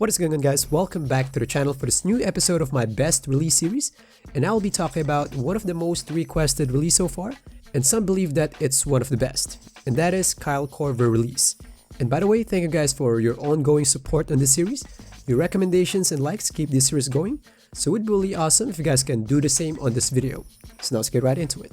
What is going on, guys? Welcome back to the channel for this new episode of my best release series, and I will be talking about one of the most requested release so far, and some believe that it's one of the best, and that is Korver release. And by the way, thank you guys for your ongoing support on this series. Your recommendations and likes keep this series going, so it would be really awesome if you guys can do the same on this video. So now let's get right into it.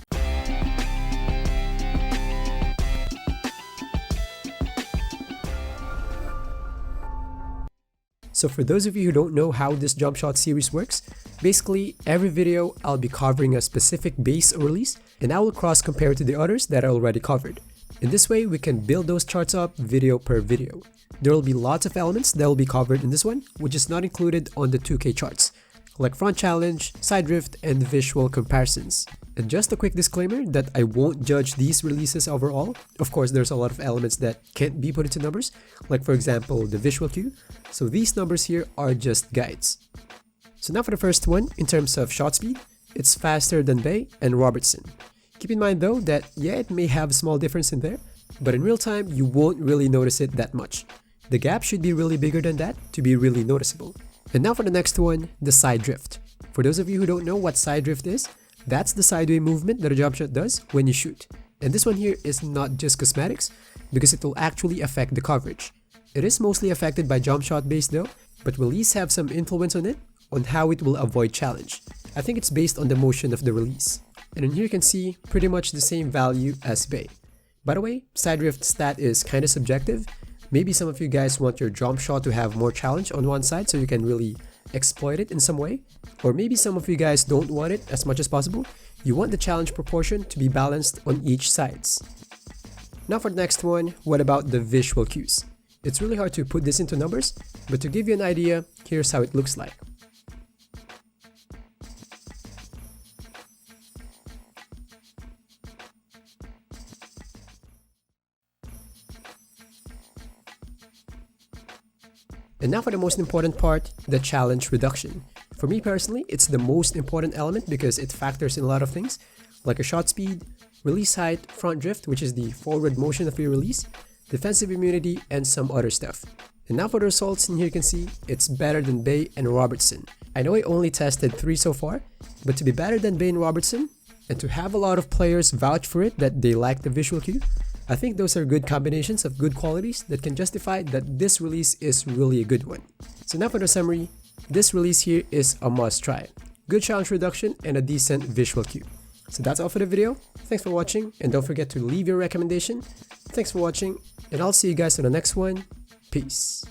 So for those of you who don't know how this Jumpshot series works, basically every video I'll be covering a specific base or release, and I will cross compare it to the others that I already covered. In this way, we can build those charts up video per video. There will be lots of elements that will be covered in this one, which is not included on the 2K charts, like front challenge, side drift, and visual comparisons. And just a quick disclaimer that I won't judge these releases overall. Of course, there's a lot of elements that can't be put into numbers, like for example, the visual cue. So these numbers here are just guides. So now for the first one, in terms of shot speed, it's faster than Bay and Robertson. Keep in mind though that yeah, it may have a small difference in there, but in real time, you won't really notice it that much. The gap should be really bigger than that to be really noticeable. And now for the next one, the side drift. For those of you who don't know what side drift is, that's the sideway movement that a jump shot does when you shoot. And this one here is not just cosmetics, because it will actually affect the coverage. It is mostly affected by jump shot base though, but release have some influence on it, on how it will avoid challenge. I think it's based on the motion of the release. And in here you can see pretty much the same value as Bay. By the way, side drift stat is kinda subjective. Maybe some of you guys want your jump shot to have more challenge on one side so you can really exploit it in some way. Or maybe some of you guys don't want it as much as possible. You want the challenge proportion to be balanced on each sides. Now for the next one, what about the visual cues? It's really hard to put this into numbers, but to give you an idea, here's how it looks like. And now for the most important part, the challenge reduction. For me personally, it's the most important element because it factors in a lot of things, like a shot speed, release height, front drift, which is the forward motion of your release, defensive immunity, and some other stuff. And now for the results, and here you can see, it's better than Bay and Robertson. I know I only tested 3 so far, but to be better than Bay and Robertson, and to have a lot of players vouch for it that they like the visual cue, I think those are good combinations of good qualities that can justify that this release is really a good one. So now for the summary, this release here is a must try. Good challenge reduction and a decent visual cue. So that's all for the video. Thanks for watching, and don't forget to leave your recommendation. Thanks for watching, and I'll see you guys on the next one. Peace.